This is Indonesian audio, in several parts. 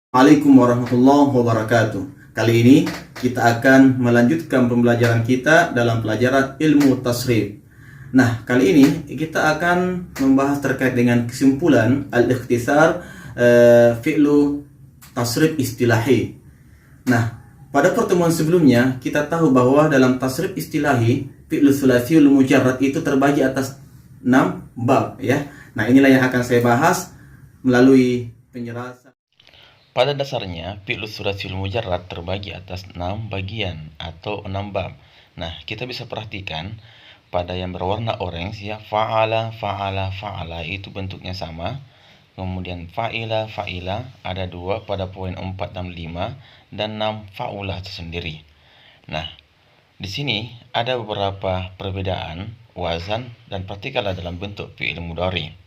Assalamualaikum warahmatullahi wabarakatuh. Kali ini kita akan melanjutkan pembelajaran kita dalam pelajaran ilmu tasrif. Nah, kali ini kita akan membahas terkait dengan kesimpulan al-ikhtisar fi'lu tasrif istilahi. Nah, pada pertemuan sebelumnya kita tahu bahwa dalam tasrif istilahi fi'lu tsulatsiyul mujarrad itu terbagi atas 6 bab ya. Nah, inilah yang akan saya bahas melalui penjelasan. Pada dasarnya, fi'lu tsulatsiyul mujarrad terbagi atas 6 bagian atau 6 bab. Nah, kita bisa perhatikan pada yang berwarna orange ya, fa'ala, fa'ala, fa'ala itu bentuknya sama. Kemudian fa'ila, fa'ila ada 2 pada poin 4 dan 5 dan 6 fa'ula tersendiri. Nah, di sini ada beberapa perbedaan wazan dan partikel dalam bentuk fi'il mudhari.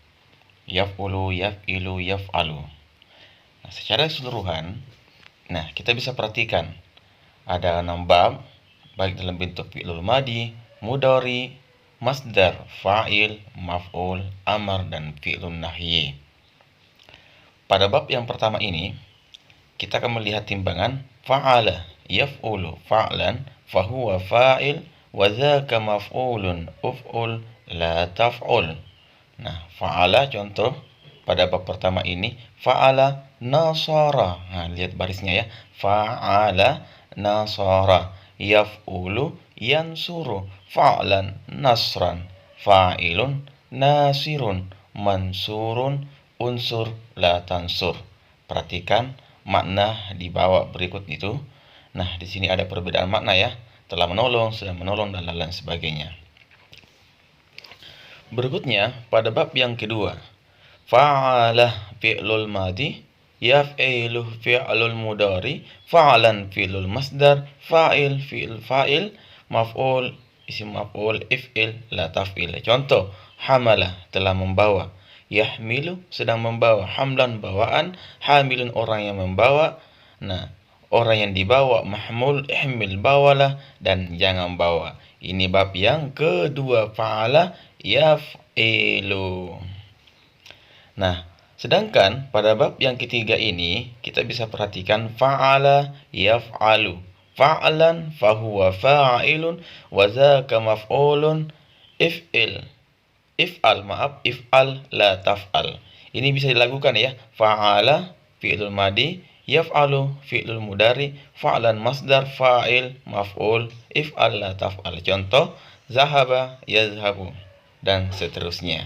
Yaf'ulu, yaf'ilu, yaf'alu. Nah, secara keseluruhan, kita bisa perhatikan ada 6 bab, baik dalam bentuk fi'lul madi, mudhari, masdar, fa'il, maf'ul, amar, dan fi'lun nahyi. Pada bab yang pertama ini, kita akan melihat timbangan fa'ala, yaf'ulu, fa'lan, fahuwa fa'il, wa dzaka maf'ulun, uf'ul, la taf'ul. Nah, fa'ala contoh pada bab pertama ini, fa'ala nasara. Nah, lihat barisnya ya. Fa'ala nasara. Yaf'ulu yansuru. Fa'lan nasran. Fa'ilun nasirun. Mansurun unsur la tansur. Perhatikan makna di bawah berikut itu. Nah, di sini ada perbedaan makna ya. Telah menolong, sedang menolong, dan lain sebagainya. Berikutnya, pada bab yang kedua, fa'alah fi'lul madi, yaf'ilu fi'lul mudari, fa'alan fi'lul masdar, fa'il fi'il fa'il, maf'ul isim maf'ul, if'il la taf'il. Contoh, hamalah telah membawa, yahmilu sedang membawa, hamlan bawaan, hamilun orang yang membawa. Nah, orang yang dibawa, mahmul, ihmil bawalah, dan jangan bawa. Ini bab yang kedua, fa'ala yaf'ilu. Nah, sedangkan pada bab yang ketiga ini kita bisa perhatikan fa'ala yaf'alu. Fa'alan fahuwa fa'ilun wa dzaka maf'ulun, if'il. If'al la taf'al. Ini bisa dilakukan ya. Fa'ala fi'lul madi, yaf'alu fi'lul mudari, fa'lan masdar, fa'il maf'ul, if'al la taf'al. Contoh, zahaba yazhabu, dan seterusnya.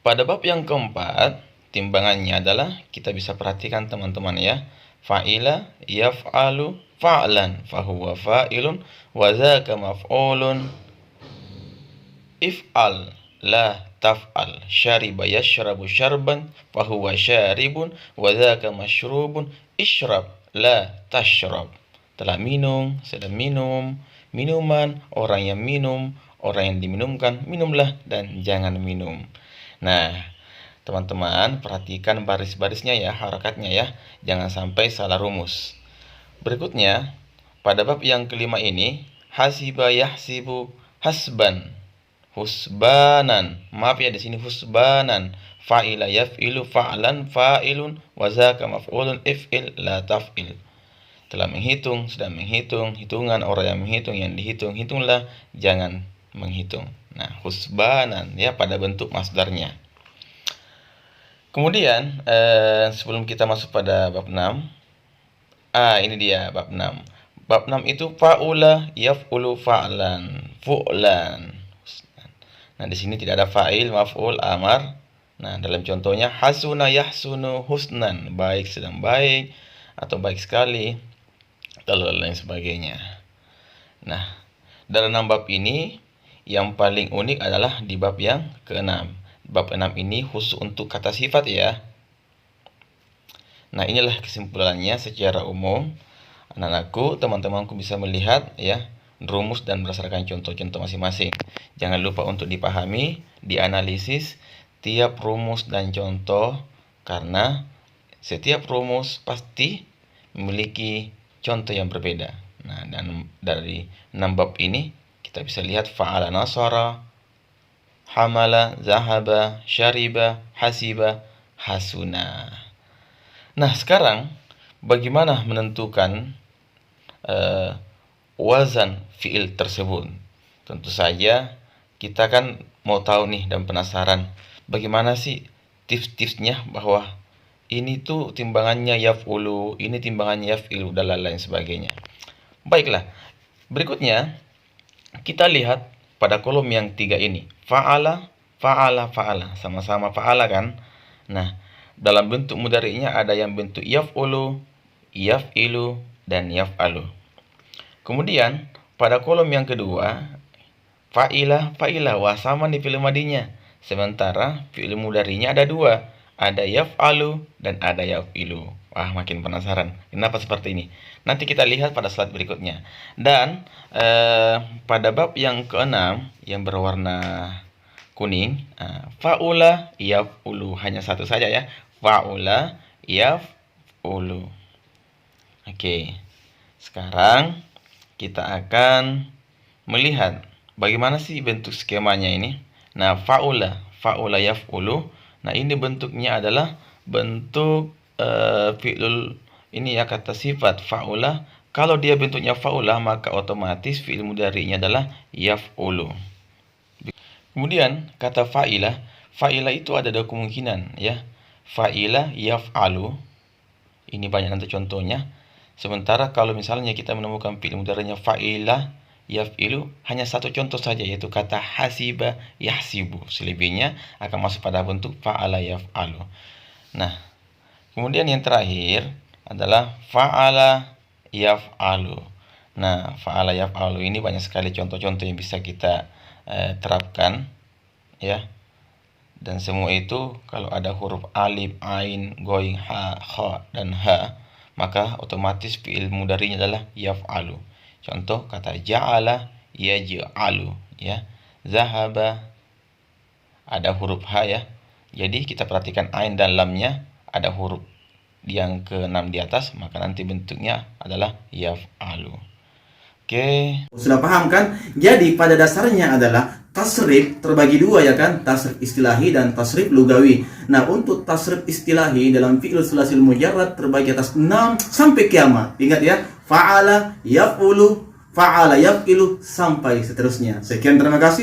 Pada bab yang keempat, timbangannya adalah kita bisa perhatikan teman-teman ya. Fa'ila yaf'alu fa'lan fahuwa fa'ilun wa dzaka maf'ulun, if'al la taf'al. Syariba yashrabu syarban fahuwa syaribun wa dzaka masyrubun, isyrab la tashrab. Telah minum, sedang minum, minuman, orang yang minum, orang yang diminumkan, minumlah dan jangan minum. Nah, teman-teman perhatikan baris-barisnya ya, harakatnya ya, jangan sampai salah rumus. Berikutnya, pada bab yang kelima ini, hasiba yahsibu hasban, husbanan. Maaf ya, di sini husbanan. Fa'ila yaf'ilu fa'lan fa'ilun wa dzaka maf'ulun, if'il la taf'il. Telah menghitung, sedang menghitung, hitungan, orang yang menghitung, yang dihitung, hitunglah, jangan menghitung. Nah, husbanan ya pada bentuk masdarnya. Kemudian sebelum kita masuk pada bab 6, ini dia bab 6. Bab 6 itu fa'ula yaf'ulu fa'lan, fu'lan. Nah, di sini tidak ada fa'il, maf'ul, amar. Nah, dalam contohnya hasuna yahsunu husnan, baik, sedang baik, atau baik sekali, atau lain sebagainya. Nah, dalam 6 bab ini yang paling unik adalah di bab yang ke-6. Bab 6 ini khusus untuk kata sifat ya. Nah, inilah kesimpulannya secara umum. Anak-anakku, teman-temanku bisa melihat ya rumus dan berdasarkan contoh-contoh masing-masing. Jangan lupa untuk dipahami, dianalisis tiap rumus dan contoh, karena setiap rumus pasti memiliki contoh yang berbeda. Nah, dan dari 6 bab ini kita bisa lihat fa'ala nasara, hamala, zahaba, syariba, hasiba, hasuna. Nah, sekarang bagaimana menentukan wazan fi'il tersebut? Tentu saja kita kan mau tahu nih dan penasaran bagaimana sih tips-tipsnya bahwa ini tuh timbangannya yaf'ulu, ini timbangannya yaf'ilu, dan lain-lain sebagainya. Baiklah, berikutnya kita lihat pada kolom yang 3 ini. Fa'ala, fa'ala, fa'ala. Sama-sama fa'ala kan? Nah, dalam bentuk mudhari'nya ada yang bentuk yaf'ulu, yaf'ilu, dan yaf'alu. Kemudian pada kolom yang kedua, fa'ila, fa'ila. Wah, sama nih fi'il madinya. Sementara fi'il mudhari'nya ada 2. Ada yaf'alu dan ada yaf'ilu. Wah, makin penasaran. Kenapa seperti ini? Nanti kita lihat pada slide berikutnya. Dan pada bab yang ke-6 yang berwarna kuning, fa'ula yaf'ulu. Hanya satu saja ya. Fa'ula yaf'ulu. Oke. Sekarang kita akan melihat bagaimana sih bentuk skemanya ini. Nah, fa'ula yaf'ulu. Nah, ini bentuknya adalah bentuk fi'lul ini ya, kata sifat fa'ula. Kalau dia bentuknya fa'ula, maka otomatis fi'il mudhari'nya adalah yaf'ulu. Kemudian kata fa'ila, fa'ila itu ada 2 kemungkinan ya. Fa'ila yaf'alu. Ini banyak nanti contohnya. Sementara kalau misalnya kita menemukan fi'il mudhari'nya fa'ila yaf'ilu, hanya satu contoh saja, yaitu kata hasiba yahsibu. Selebihnya akan masuk pada bentuk fa'ala yaf'alu. Nah, kemudian yang terakhir adalah fa'ala yaf'alu. Nah, fa'ala yaf'alu ini banyak sekali contoh-contoh yang bisa kita terapkan ya. Dan semua itu kalau ada huruf alif, ain, going, ha, kha, dan ha, maka otomatis fi'il mudhari'nya adalah yaf'alu. Contoh kata ja'ala yaj'alu ya. Zahaba ada huruf ha ya. Jadi kita perhatikan ain dan lamnya ada huruf yang ke-6 di atas, maka nanti bentuknya adalah yaf'alu. Oke. Sudah paham kan? Jadi pada dasarnya adalah tasrif terbagi 2 ya kan? Tasrif istilahi dan tasrif lugawi. Nah, untuk tasrif istilahi dalam fi'il sulasil mujarrad terbagi atas 6 sampai kiamat. Ingat ya, fa'ala yaf'ulu, fa'ala yaf'ilu, sampai seterusnya. Sekian, terima kasih.